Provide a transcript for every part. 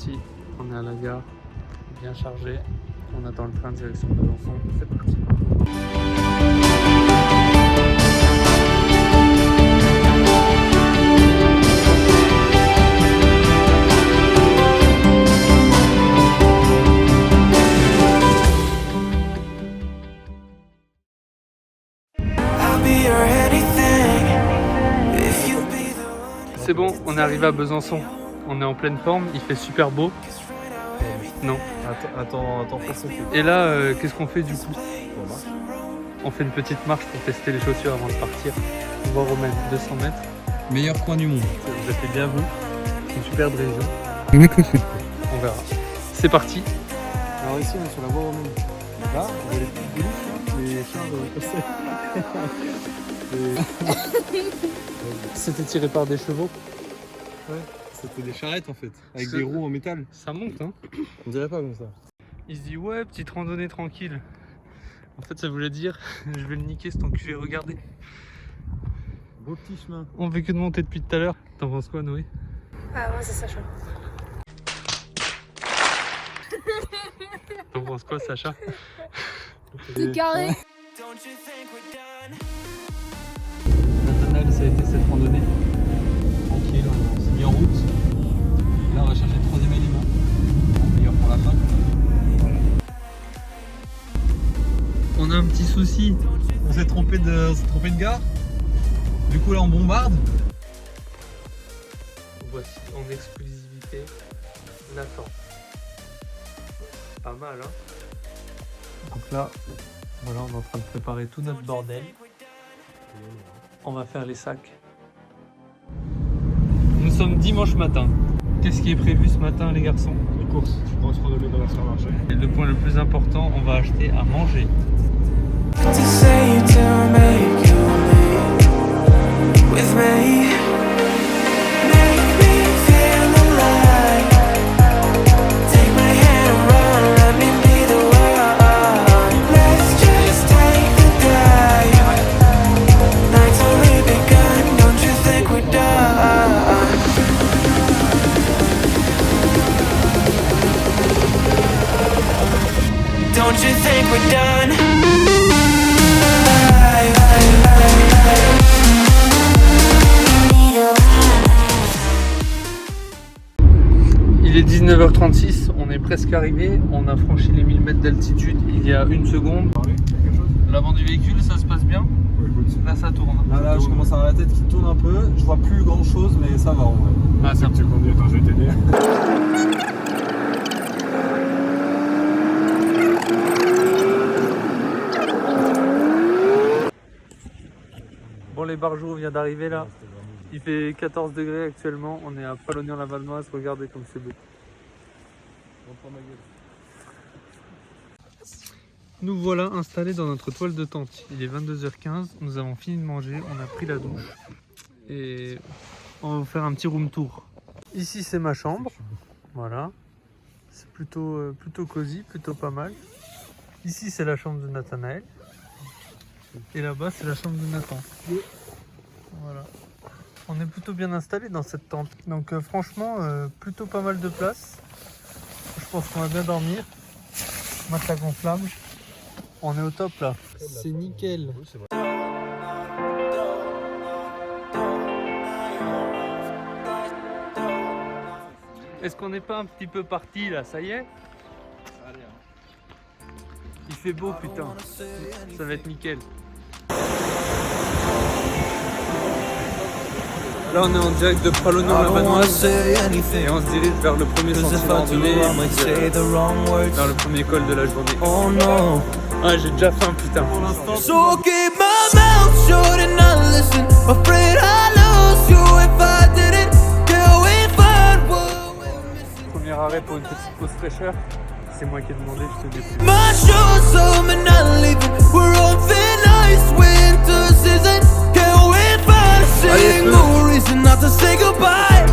parti. On est à la gare, bien chargé. On attend le train direction Besançon. C'est parti. C'est bon, on est arrivé à Besançon. On est en pleine forme, il fait super beau. Non. Attends, Et là, qu'est-ce qu'on fait du coup? On fait une petite marche pour tester les chaussures avant de partir. On va remettre 200 mètres. Meilleur coin du monde. Vous êtes les bienvenus. C'est une superbe région. On verra. C'est parti. Alors ici on est sur la voie romaine. Là, on voit les petites bouliches, les chars de C'était tiré par des chevaux. Ouais, c'était des charrettes en fait, avec des roues en métal. Ça monte, hein. On dirait pas comme ça. Il se dit ouais, petite randonnée tranquille. En fait, ça voulait dire je vais le niquer cet enculé, regardez. Beau petit chemin. On fait que de monter depuis tout à l'heure. T'en penses quoi, Noé? Ah ouais, c'est Sacha. T'en penses quoi, Sacha? C'est carré. Nathanaël, ça a été cette randonnée. Tranquille, on s'est mis en route. Là, on va chercher le troisième aliment. Meilleur pour la fin. Voilà. On a un petit souci. On s'est trompé de gare. Du coup là on bombarde. Voici en exclusivité Nathan. Pas mal, hein? Donc là, voilà, on est en train de préparer tout notre bordel. On va faire les sacs. Nous sommes dimanche matin. Qu'est-ce qui est prévu ce matin, les garçons? Les courses. Grosse randonnée dans la supermarché. Et le point le plus important, on va acheter à manger. Don't you think we're done? Il est 19h36, on est presque arrivé. On a franchi les 1000 mètres d'altitude il y a une seconde. L'avant du véhicule, ça se passe bien? Là, ça tourne. Là, je commence à avoir la tête qui tourne un peu. Je vois plus grand chose, mais ça va en vrai. Ah, ça Tu conduis, attends, je vais t'aider. Bon, les barjots vient d'arriver là. Il fait 14 degrés actuellement. On est à Palognan-la-Valnoise. Regardez comme c'est beau. Nous voilà installés dans notre toile de tente. Il est 22h15. Nous avons fini de manger. On a pris la douche. Et on va vous faire un petit room tour. Ici, c'est ma chambre. Voilà. C'est plutôt cosy, plutôt pas mal. Ici, c'est la chambre de Nathanaël. Et là-bas, c'est la chambre de Nathan. Voilà. On est plutôt bien installé dans cette tente. Donc franchement, plutôt pas mal de place. Je pense qu'on va bien dormir. Matelas gonflable. On est au top là. C'est nickel. Est-ce qu'on n'est pas un petit peu parti là? Ça y est? Il fait beau, putain. Ça va être nickel. Là, on est en direct de Palognan-la-Valnoise et on se dirige vers le premier sentier de randonnée, vers le premier col de la journée. Oh no. Ah, j'ai déjà faim, putain. Pour l'instant, So keep my mouth shut and not listen. Afraid I lose you if I didn't. Till we find what we're missing. Premier arrêt pour une petite pause fraîcheur. C'est moi qui ai demandé, je te dis. My shoes home and not leaving. We're on thin ice, winter season. Can we find a single reason not to say goodbye?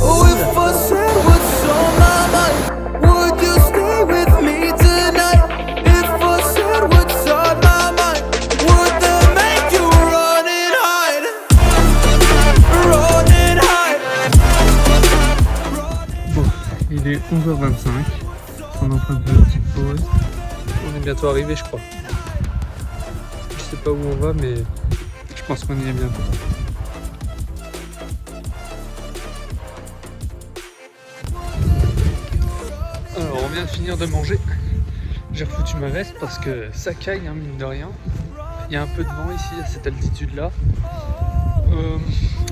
Oh, if I said what's on my mind, would you stay with me tonight? If I said what's on my mind, would that make you run and hide? Run and hide. 11h25. On est en train de faire une petite pause. On est bientôt arrivé, je crois. Je sais pas où on va, mais je pense qu'on y est bientôt. Alors, on vient de finir de manger. J'ai refoutu ma veste parce que ça caille, hein, mine de rien. Il y a un peu de vent ici à cette altitude-là.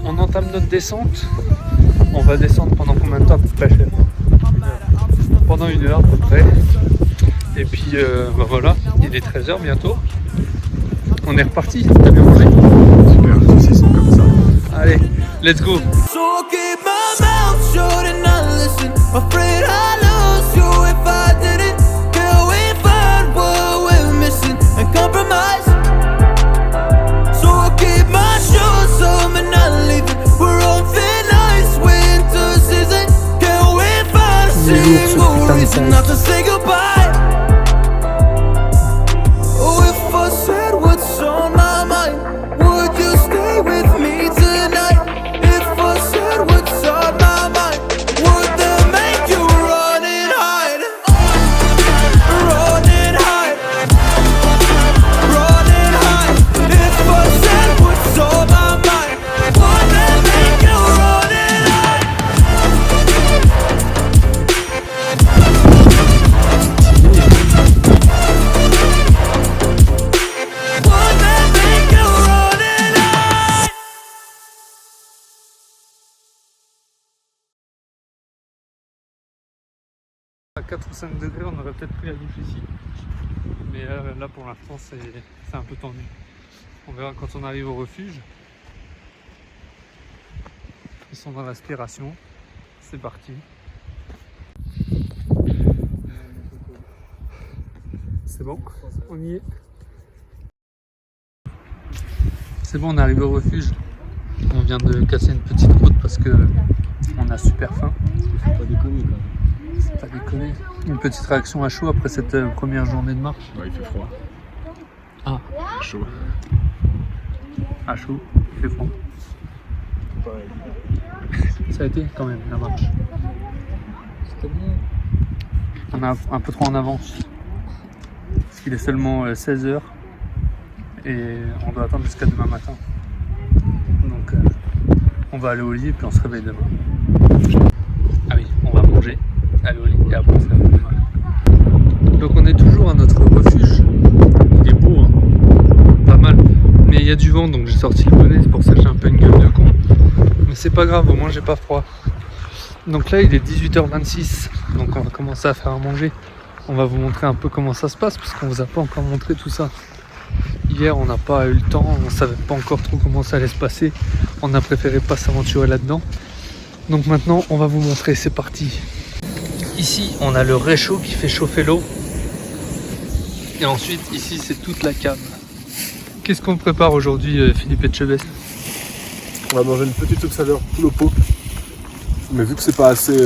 On entame notre descente. On va descendre pendant combien de temps à peu près, chef ? Pendant 1 heure à peu près. Et puis bah voilà, il est 13h bientôt. On est reparti, t'as bien mangé ? Super, ceci sont comme ça. Allez, let's go. So keep my mouth shut and not listen. Afraid I lose you if I didn't. Can we find what we're missing and compromise? So keep my shoes on and not leaving. We're on thin ice, winter season. Can we find a single reason not to say goodbye? Oh, if I said what's on my mind, would you stay with me tonight? If I said what's on my mind, would that make you run and hide? Run and hide. Run and hide. If I said what's on my mind, would that make you run and hide? Would that make you run and hide? À 4 ou 5 degrés, on aurait peut-être pris la douche ici. Mais là pour l'instant, c'est un peu tendu. On verra quand on arrive au refuge. Ils sont dans l'aspiration. C'est parti. C'est bon, on y est. C'est bon, on est arrivé au refuge. On vient de casser une petite croûte parce que on a super faim. Faut pas déconner quand même. C'est pas déconner. Une petite réaction à chaud après cette première journée de marche. Ouais, il fait froid. Ah, Chaud. à chaud, il fait froid. Pareil. Ça a été quand même la marche. C'était bien. On a un peu trop en avance. Parce qu'il est seulement 16h et on doit attendre jusqu'à demain matin. Donc on va aller au lit et puis on se réveille demain. Ah oui, on va manger, aller au lit et après on se réveille demain. Donc on est toujours à notre refuge. Il est beau, hein, pas mal. Mais il y a du vent donc j'ai sorti le bonnet, c'est pour ça que j'ai un peu une gueule de con. Mais c'est pas grave, au moins j'ai pas froid. Donc là il est 18h26, donc on va commencer à faire à manger. On va vous montrer un peu comment ça se passe parce qu'on vous a pas encore montré tout ça. Hier on n'a pas eu le temps, on savait pas encore trop comment ça allait se passer. On a préféré pas s'aventurer là-dedans. Donc maintenant on va vous montrer, c'est parti. Ici on a le réchaud qui fait chauffer l'eau. Et ensuite ici c'est toute la cave. Qu'est-ce qu'on prépare aujourd'hui Philippe Etchebest ? On va manger une petite soupe saveur poule au pot. Mais vu que c'est pas assez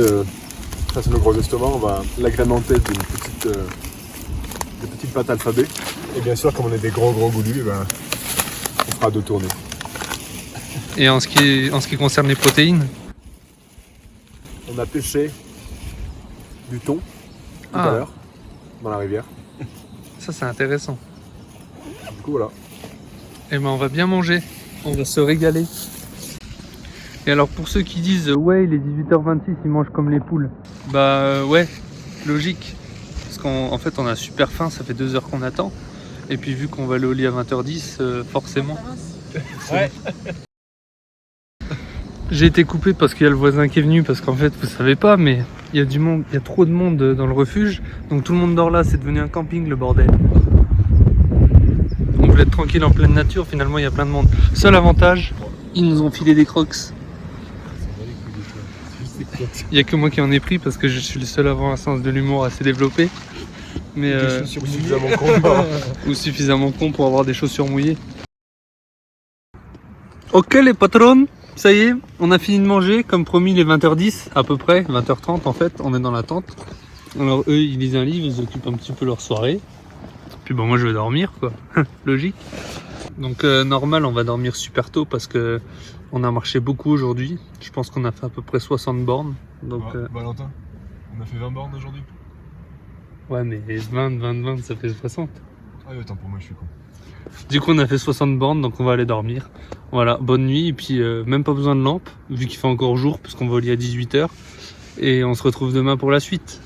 face à nos gros estomacs, on va l'agrémenter d'une petite, de petites pâtes alphabet. Et bien sûr, comme on est des gros goulus, on fera 2 tournées. Et en ce qui concerne les protéines ? On a pêché du thon tout à l'heure dans la rivière. Ça c'est intéressant. Du coup voilà. Et ben on va bien manger, on va se régaler. Et alors pour ceux qui disent ouais il est 18h26, ils mangent comme les poules. Bah ouais, logique. Parce qu'en fait on a super faim, ça fait 2 heures qu'on attend. Et puis vu qu'on va aller au lit à 20h10, forcément. Ouais. J'ai été coupé parce qu'il y a le voisin qui est venu, parce qu'en fait vous savez pas, mais il y a du monde, il y a trop de monde dans le refuge. Donc tout le monde dort là, c'est devenu un camping le bordel. On voulait être tranquille en pleine nature, finalement il y a plein de monde. Seul avantage, ils nous ont filé des crocs. Il n'y a que moi qui en ai pris parce que je suis le seul à avoir un sens de l'humour assez développé. Mais Suffisamment con. ou suffisamment con pour avoir des chaussures mouillées. Ok les patrons, ça y est, on a fini de manger, comme promis les 20h10 à peu près, 20h30 en fait, on est dans la tente. Alors eux ils lisent un livre, ils occupent un petit peu leur soirée. Puis bon moi je vais dormir quoi, logique. Donc normal on va dormir super tôt parce que on a marché beaucoup aujourd'hui. Je pense qu'on a fait à peu près 60 bornes. Donc Valentin, On a fait 20 bornes aujourd'hui. Ouais, mais 20, ça fait 60. Ah oui, attends, pour moi je suis con. Du coup, on a fait 60 bornes, donc on va aller dormir. Voilà, bonne nuit, et puis même pas besoin de lampe, vu qu'il fait encore jour, parce qu'on va au lit à 18 h. Et on se retrouve demain pour la suite.